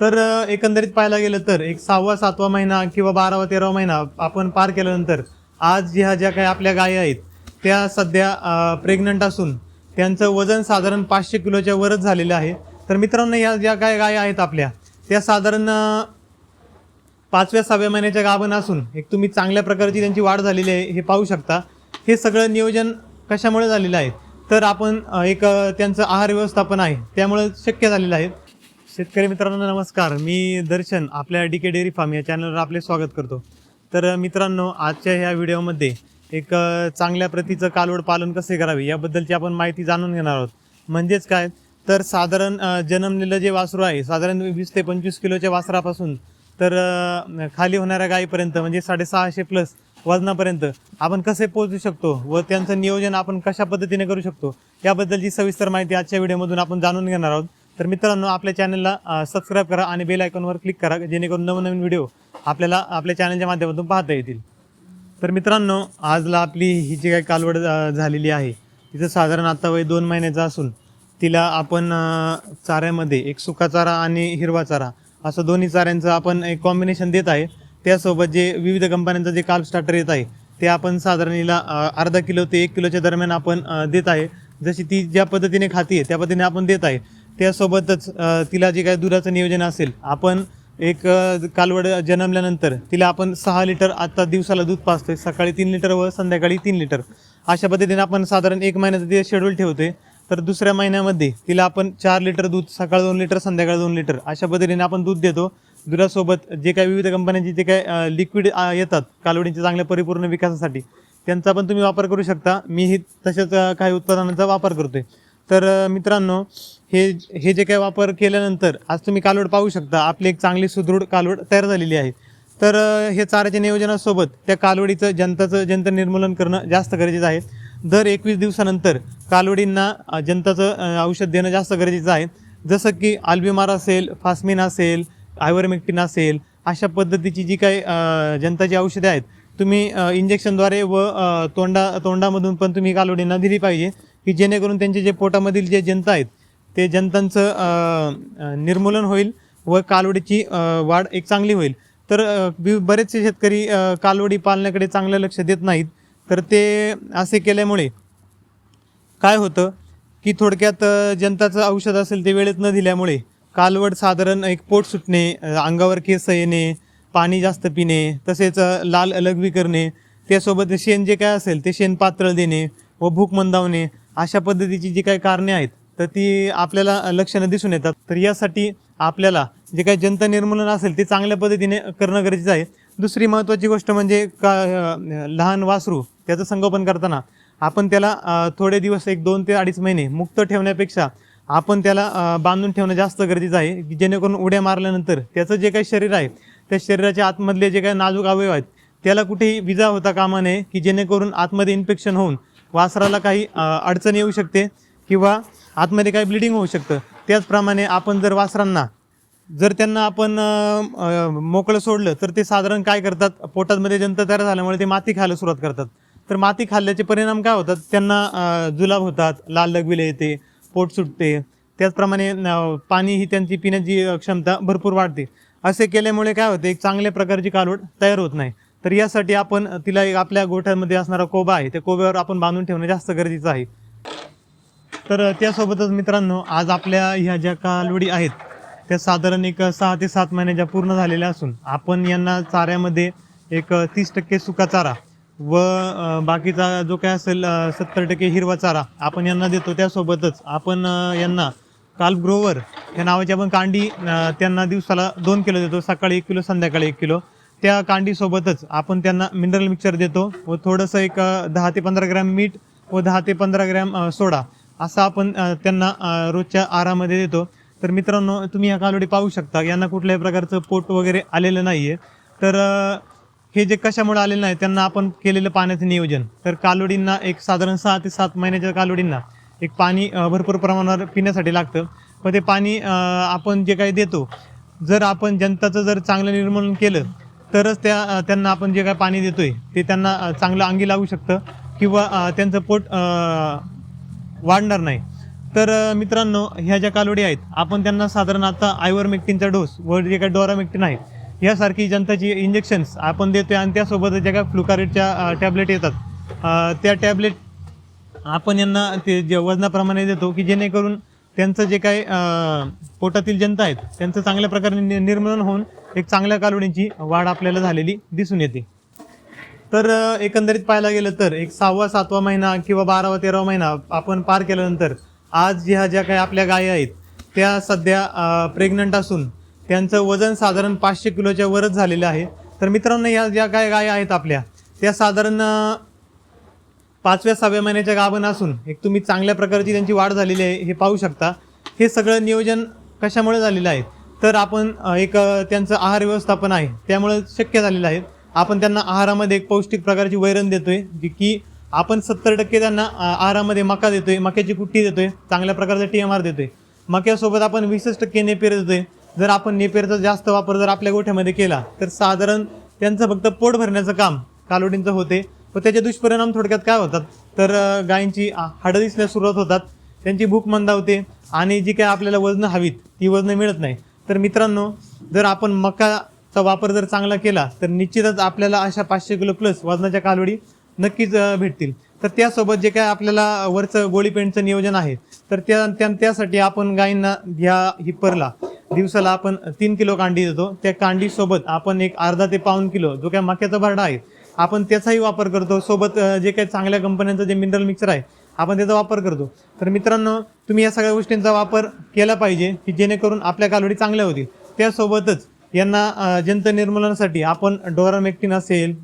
तर एकंदरीत पाहायला गेलं तर एक 6वा 7वा महिना किंवा 12वा 13वा महिना आपण पार केल्यानंतर आज ज्या काही आपल्या गायी आहेत त्या सध्या प्रेग्नंट असून त्यांचं वजन साधारण 500 किलोच्या वरच झालेलं आहे. तर मित्रांनो, ह्या ज्या काही गायी आहेत आपल्या त्या साधारण 5व्या 6व्या महिन्याच्या गाभण असून एक तुम्ही चांगल्या प्रकारची त्यांची वाढ झालेली आहे हे पाहू शकता. हे सगळं नियोजन कशामुळे झालेलं आहे तर आपण एक त्यांचं आहार व्यवस्थापन आहे त्यामुळे शक्य झालेलं आहे. शेतकरी मित्रांनो नमस्कार, मी दर्शन आपल्या DK डेअरी फार्म या चॅनलवर आपले स्वागत करतो. तर मित्रांनो, आजच्या ह्या व्हिडिओमध्ये एक चांगल्या प्रतीचं कालवड पालन कसे करावे याबद्दलची आपण माहिती जाणून घेणार आहोत. म्हणजेच काय तर साधारण जन्मलेलं जे वासरू आहे साधारण 20 ते 25 किलोच्या वासरापासून तर खाली होणाऱ्या गायीपर्यंत म्हणजे 650 प्लस वजनापर्यंत आपण कसे पोहोचू शकतो व त्यांचं नियोजन आपण कशा पद्धतीने करू शकतो याबद्दलची सविस्तर माहिती आजच्या व्हिडिओमधून आपण जाणून घेणार आहोत. तर मित्रांनो, आपल्या चॅनलला सबस्क्राईब करा आणि बेल आयकॉनवर क्लिक करा जेणेकरून नवनवीन व्हिडिओ आपल्याला आपल्या चॅनलच्या माध्यमातून पाहता येतील. तर मित्रांनो, आजला आपली ही जी काही कालवड झालेली आहे तिचं साधारण आता वय 2 महिन्याचं असून तिला आपण चाऱ्यामध्ये एक सुका चारा आणि हिरवा चारा असं दोन्ही चाऱ्यांचं आपण एक कॉम्बिनेशन देत आहे. त्यासोबत जे विविध कंपन्यांचं जे काल्फ स्टार्टर येत आहे ते आपण साधारण हिला अर्धा किलो ते 1 किलोच्या दरम्यान आपण देत आहे. जशी ती ज्या पद्धतीने खाते त्या पद्धतीने आपण देत आहे. त्यासोबतच तिला जे काही दुधाचं नियोजन असेल आपण एक कालवड जन्मल्यानंतर तिला आपण 6 लिटर आता दिवसाला दूध पाजतोय. सकाळी 3 लिटर व संध्याकाळी 3 लिटर अशा पद्धतीने आपण साधारण 1 महिन्याचं ते शेड्यूल ठेवतोय. तर दुसऱ्या महिन्यामध्ये तिला आपण 4 लिटर दूध, सकाळ 2 लिटर संध्याकाळी 2 लिटर अशा पद्धतीने आपण दूध देतो. दुधासोबत जे काही विविध कंपन्यांचे जे काही लिक्विड येतात कालवडींच्या चांगल्या परिपूर्ण विकासासाठी त्यांचा पण तुम्ही वापर करू शकता. मीही तशाच काही उत्पादनांचा वापर करतोय. तर मित्रांनो, हे जे काही वापर केल्यानंतर आज तुम्ही कालवड पाहू शकता आपली एक चांगली सुदृढ कालवड तयार झालेली आहे. तर हे चाऱ्याच्या नियोजनासोबत त्या कालवडीचं जंत निर्मूलन करणं जास्त गरजेचं आहे. दर 21 दिवसानंतर कालवडींना जंताचं औषध देणं जास्त गरजेचं आहे. जसं की अल्बिमार असेल, फास्मिन असेल, आयव्हरमेक्टिन असेल अशा पद्धतीची जी काही जंताची औषधे आहेत तुम्ही इंजेक्शनद्वारे व तोंडामधून पण तुम्ही कालवडींना दिली पाहिजे की जेणेकरून त्यांचे जे पोटामधील जे जंत आहेत ते जंतांचं निर्मूलन होईल व कालवडीची वाढ एक चांगली होईल. तर बरेचसे शेतकरी कालवडी पालण्याकडे चांगलं लक्ष देत नाहीत. तर ते असे केल्यामुळे काय होतं की थोडक्यात जंताचं औषध असेल ते वेळेत न दिल्यामुळे कालवड साधारण एक पोट सुटणे, अंगावर केस येणे, पाणी जास्त पिणे, तसेच लाल लघवी करणे, त्यासोबत शेण जे काय असेल ते शेण पातळ देणे व भूक मंदावणे अशा पद्धतीची जी काही कारणे आहेत तर ती आपल्याला लक्षणं दिसून येतात. तर यासाठी आपल्याला जे काही जंत निर्मूलन असेल ते चांगल्या पद्धतीने करणं गरजेचं आहे. दुसरी महत्त्वाची गोष्ट म्हणजे लहान वासरू त्याचं संगोपन करताना आपण त्याला थोडे दिवस 1-2 ते 2.5 महिने मुक्त ठेवण्यापेक्षा आपण त्याला बांधून ठेवणं जास्त गरजेचं आहे की जेणेकरून उड्या मारल्यानंतर त्याचं जे काही शरीर आहे त्या शरीराच्या आतमधले जे काही नाजूक अवयव आहेत त्याला कुठेही विजा होता कामा नये की जेणेकरून आतमध्ये इन्फेक्शन होऊन वासराला काही अडचण येऊ शकते किंवा आतमध्ये काही ब्लिडिंग होऊ शकतं. त्याचप्रमाणे आपण जर वासरांना त्यांना आपण मोकळं सोडलं तर ते साधारण काय करतात, पोटामध्ये जंत तयार झाल्यामुळे ते माती खायला सुरुवात करतात. तर माती खाल्ल्याचे परिणाम काय होतात, त्यांना जुलाब होतात, लाल लगविले येते, पोट सुटते. त्याचप्रमाणे पाणी ही त्यांची पिण्याची क्षमता भरपूर वाढते. असे केल्यामुळे काय होते, एक चांगल्या प्रकारची कालवड तयार होत नाही. तर यासाठी आपण तिला एक आपल्या गोठ्यामध्ये असणारा कोबा आहे त्या कोब्यावर आपण बांधून ठेवणं जास्त गरजेचं आहे. तर त्यासोबतच मित्रांनो, आज आपल्या ह्या ज्या कालवडी आहेत त्या साधारण एक 6 ते 7 महिन्याच्या पूर्ण झालेल्या असून आपण यांना चाऱ्यामध्ये एक 30% सुका चारा व बाकीचा जो काय असेल 70% हिरवा चारा आपण यांना देतो. त्यासोबतच आपण यांना काल्फ ग्रोवर या नावाची आपण कांडी त्यांना दिवसाला 2 किलो देतो. सकाळी 1 किलो, संध्याकाळी 1 किलो. त्या कांडीसोबतच आपण त्यांना मिनरल मिक्सचर देतो व थोडंसं एक 10 ते 15 ग्रॅम मीठ व 10 ते 15 ग्रॅम सोडा असं आपण त्यांना रोजच्या आहारामध्ये देतो. तर मित्रांनो, तुम्ही ह्या कालवडी पाहू शकता यांना कुठल्याही प्रकारचं पोट वगैरे आलेलं नाही आहे. तर हे जे कशामुळे आलेलं नाही त्यांना आपण केलेलं पाण्याचं नियोजन. तर कालवडींना एक साधारण 6 ते 7 महिन्याच्या कालवडींना एक पाणी भरपूर प्रमाणावर पिण्यासाठी लागतं. व ते पाणी आपण जे काही देतो जर आपण जंताचं जर चांगलं निर्मूलन केलं तरच त्यांना आपण जे काही पाणी देतोय ते त्यांना चांगलं अंगी लागू शकतं किंवा त्यांचं पोट वाढणार नाही. तर मित्रांनो, ह्या ज्या कालोडी आहेत आपण त्यांना साधारण आता आयवरमेक्टिनचा डोस व जे काही डोरामेक्टिन आहे यासारखी जंताची इंजेक्शन्स आपण देतोय आणि त्यासोबत ज्या काही फ्लुकारिडच्या टॅबलेट येतात त्या टॅबलेट आपण यांना ते जे वजनाप्रमाणे देतो की जेणेकरून त्यांचं जे काही पोटातील जंत आहेत त्यांचं चांगल्या प्रकारे निर्मूलन होऊन एक चांगल्या कालोडींची वाढ आपल्याला झालेली दिसून येते. तर एकंदरीत पाहायला गेलं तर एक 6वा 7वा महिना किंवा 12वा 13वा महिना आपण पार केल्यानंतर आज ज्या काही आपल्या गायी आहेत त्या सध्या प्रेग्नंट असून त्यांचं वजन साधारण 500 किलोच्या वरच झालेलं आहे. तर मित्रांनो, या ज्या काही गायी आहेत आपल्या त्या साधारण 5व्या 6व्या महिन्याच्या गाभण असून एक तुम्ही चांगल्या प्रकारची त्यांची वाढ झालेली आहे हे पाहू शकता. हे सगळं नियोजन कशामुळे झालेलं आहे तर आपण एक त्यांचं आहार व्यवस्थापन आहे त्यामुळे शक्य झालेलं आहे. आपण त्यांना आहारामध्ये एक पौष्टिक प्रकारची वैरण देतोय जी की आपण 70% त्यांना आहारामध्ये मका देतोय, मक्याची कुट्टी देतोय, चांगल्या प्रकारचा TMR देतोय. मक्यासोबत आपण 20% नेपेर देतोय. जर आपण नेपेरचा जास्त वापर जर आपल्या गोठ्यामध्ये केला तर साधारण त्यांचं फक्त पोट भरण्याचं काम कालोडींचं होते व त्याचे दुष्परिणाम थोडक्यात काय होतात तर गायींची हाडं दिसण्यास सुरुवात होतात, त्यांची भूक मंदावते आणि जी काय आपल्याला वजनं हवीत ती वजनं मिळत नाही. तर मित्रांनो, जर आपण मकाचा वापर जर चांगला केला तर निश्चितच आपल्याला अशा 500 किलो प्लस वजनाच्या कालोडी नक्कीच भेटतील. तर त्यासोबत जे काय आपल्याला वरचं गोळीपेंडचं नियोजन आहे तर त्यासाठी आपण गायींना ह्या हिप्परला दिवसाला आपण 3 किलो कांडी देतो. त्या कांडीसोबत आपण एक अर्धा ते पाऊण किलो जो काय मक्याचा भरडा आहे आपण त्याचाही वापर करतो. सोबत जे काही चांगल्या कंपन्यांचं जे मिनरल मिक्सर आहे आपण त्याचा वापर करतो. तर मित्रांनो, तुम्ही या सगळ्या गोष्टींचा वापर केला पाहिजे की जेणेकरून आपल्या कालोडी चांगल्या होतील. त्यासोबतच यांना जंत निर्मूलनासाठी आपण डोरामेक्टिन असेल,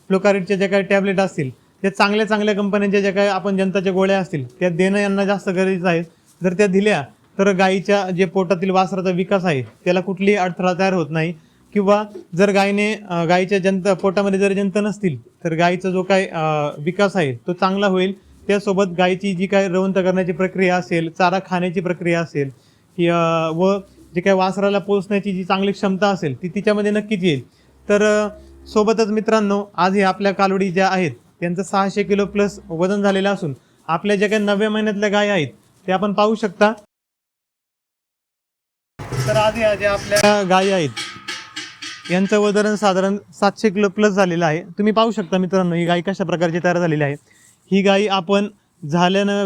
फ्लुकारिडच्या ज्या काही टॅबलेट असतील त्या चांगल्या कंपन्यांच्या ज्या काही आपण जंताच्या गोळ्या असतील त्या देणं यांना जास्त गरजेचं आहे. जर त्या दिल्या तर गायीच्या जे पोटातील वासराचा विकास आहे त्याला कुठलीही अडथळा तयार होत नाही किंवा जर गायीच्या पोटामध्ये जर जंत नसतील तर गायीचा जो काही विकास आहे तो चांगला होईल. त्यासोबत गायीची जी काही रवंत करण्याची प्रक्रिया असेल, चारा खाण्याची प्रक्रिया असेल व जे काही वासराला पोचण्याची जी चांगली क्षमता असेल ती तिच्यामध्ये नक्कीच येईल. तर सोबतच मित्रांनो, आज हे आपल्या कालोडी ज्या आहेत त्यांचं 600 किलो प्लस वजन झालेलं असून आपल्या ज्या काही 9व्या महिन्यातल्या गायी आहेत ते आपण पाहू शकता. तर आज या ज्या आपल्या गायी आहेत यांचं वजन साधारण 700 किलो प्लस झालेलं आहे. तुम्ही पाहू शकता मित्रांनो, ही गाय कशा प्रकारची तयार झालेली आहे. ही गाय आपण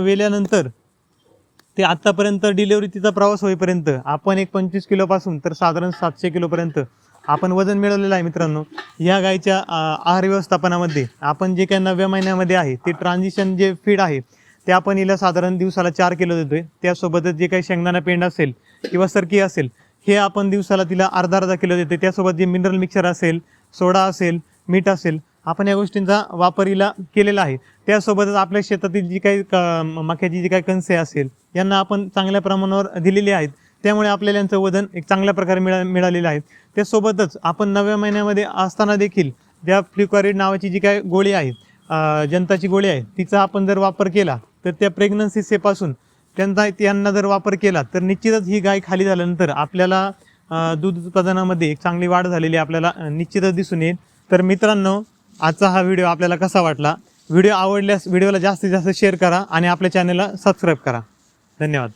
वेल्यानंतर ते आत्तापर्यंत डिलेवरी तिचा प्रवास होईपर्यंत आपण एक 25 किलोपासून तर साधारण 700 किलोपर्यंत आपण वजन मिळवलेलं आहे. मित्रांनो, या गायीच्या आहार व्यवस्थापनामध्ये आपण जे काही 9व्या महिन्यामध्ये आहे ते ट्रान्झिशन जे फीड आहे ते आपण हिला साधारण दिवसाला 4 किलो देतोय. त्यासोबतच जे काही शेंगदाणा पेंड असेल किंवा सरकी असेल हे आपण दिवसाला तिला अर्धा किलो देतोय. त्यासोबत जे मिनरल मिक्सर असेल, सोडा असेल, मीठ असेल, आपण या गोष्टींचा वापर हिला केलेला आहे. त्यासोबतच आपल्या शेतातील जी काही मक्याची जी काही कणसे असेल यांना आपण चांगल्या प्रमाणावर दिलेली आहेत. त्यामुळे आपल्याला यांचं वजन एक चांगल्या प्रकारे मिळालेलं आहे. त्यासोबतच आपण 9व्या महिन्यामध्ये असताना देखील ज्या फ्लुकारिड नावाची जी काही गोळी आहे, जंताची गोळी आहे, तिचा आपण जर वापर केला तर त्या प्रेग्नन्सी सेपासून त्यांना जर वापर केला तर निश्चितच ही गाय खाली झाल्यानंतर आपल्याला दूध उत्पादनामध्ये एक चांगली वाढ झालेली आपल्याला निश्चितच दिसून येईल. तर मित्रांनो, आजचा हा व्हिडिओ आपल्याला कसा वाटला? व्हिडिओ आवडल्यास व्हिडिओला जास्तीत जास्त शेअर करा आणि आपल्या चॅनलला सबस्क्राईब करा. धन्यवाद.